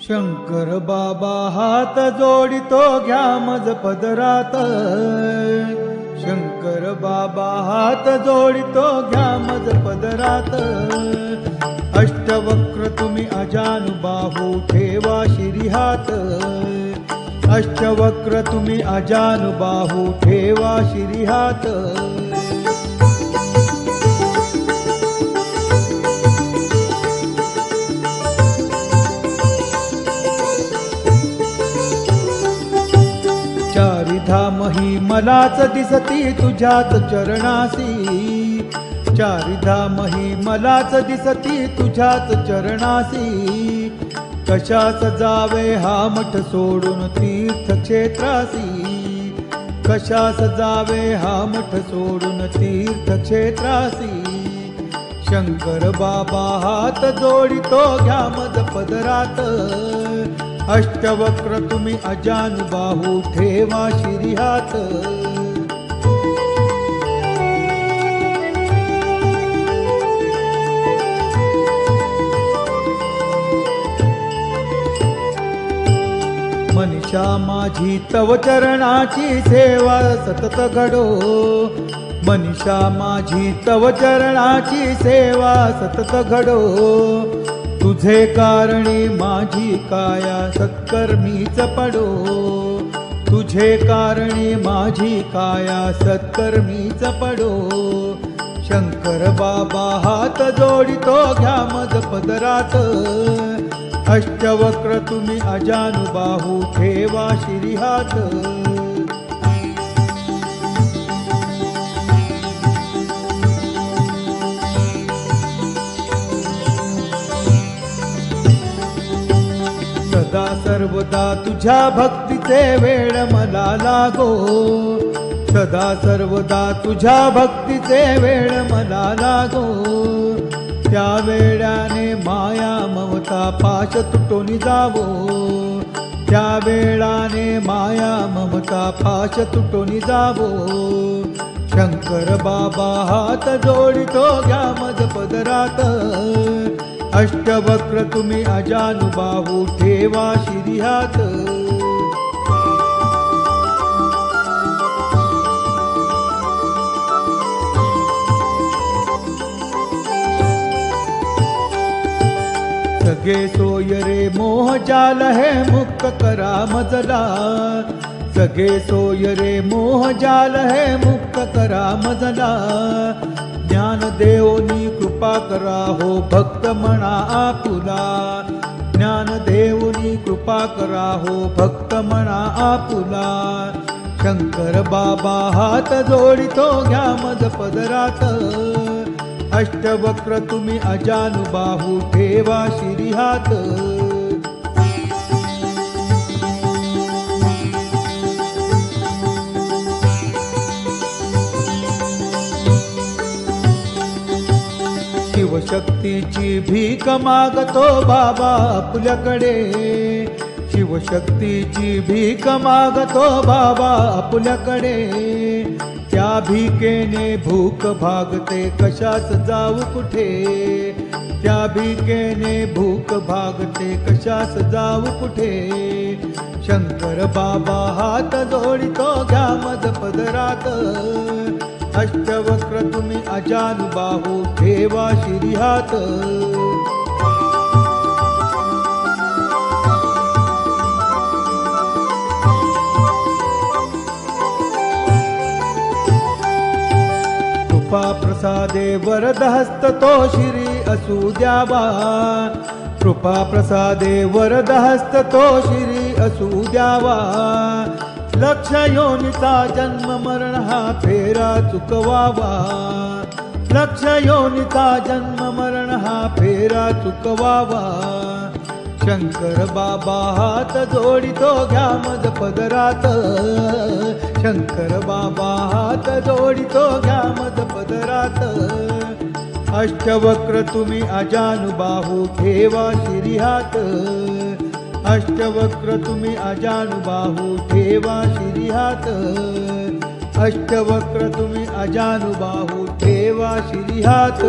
शंकर बाबा हात जोडितो घ्या मज पदरात। शंकर बाबा हात जोडितो घ्या मज पदरात। अष्टवक्र तुम्ही अजानुबाहू ठेवा शिरी हात। अष्टवक्र तुम्ही अजानुबाहू ठेवा शिरी हात। चारिधाम ही मलाच दिसती तुझ्याच चरणासी। चारिधाम ही मलाच दिसती तुझ्याच चरणासी। कशास जावे हा मठ सोडून तीर्थक्षेत्रासी। कशास जावे हा मठ सोडून तीर्थक्षेत्रासी। शंकर बाबा हात जोडितो घ्या मज पदरात। अष्टवक्र तुम्ही अजानुबाहू ठेवा शिरी हात। मनीषा माझी तव चरणाची सेवा सतत घडो। मनीषा माझी तव चरणाची सेवा सतत घडो। तुझे कारणी माझी काया सत्कर्मीच पडो। तुझे कारणी माझी काया सत्कर्मीच पडो। शंकर बाबा हात जोडितो घ्या मज पदरात। अष्टवक्र तुम्ही अजानुबाहू ठेवा शिरी हात। सदा सर्वदा तुझ्या भक्तीचे वेळ मला लागो। सदा सर्वदा तुझ्या भक्तीचे वेळ मला लागो। त्या वेळाने माया ममता पाश तुटून जावो। त्या वेळाने माया ममता पाश तुटून जावो। शंकर बाबा हात जोडितो घ्या मज पदरात। अष्टवक्र तुम्ही अजानुबाहू ठेवा शिरी हात। सगे सोय रे मोह जाल है मुक्त करा मजला। सगे सोय रे मोह जाल है मुक्त करा मजला। ज्ञान देवनी कृपा करा हो भक्त म्हणा आपुला। ज्ञान देवनी कृपा करा हो भक्त म्हणा आपुला। शंकर बाबा हात जोडितो घ्या मज पदरात। अष्टवक्र तुम्ही अजानुबाहू ठेवा शिरी हात। शिवशक्तीची भीक मागतो बाबा आपल्याकडे। शिवशक्तीची भीक मागतो बाबा आपल्याकडे। त्या भीकेने भूक भागते कशास जाऊ कुठे। त्या भीकेने भूक भागते कशास जाऊ कुठे। शंकर बाबा हात जोडितो घ्या मज पदरात। अष्टवक्र तुम्ही अजानुबाहू ठेवा शिरी हात। कृपा प्रसादे वरद हस्त तो शिरी असू द्यावा। कृपा प्रसादे वरद हस्त तो शिरी असू द्यावा। लक्ष योनीचा जन्म मरण हा फेरा चुकवावा। लक्ष योनीचा जन्म मरण हा फेरा चुकवावा। शंकर बाबा हात जोडितो घ्या मज पदरात। शंकर बाबा हात जोडितो घ्या मज पदरात। अष्टवक्र तुम्ही अजानुबाहू ठेवा शिरी हात। अष्टवक्र तुम्ही अजानुबाहू ठेवा शिरी हात। अष्टवक्र तुम्ही अजानुबाहू ठेवा शिरी हात।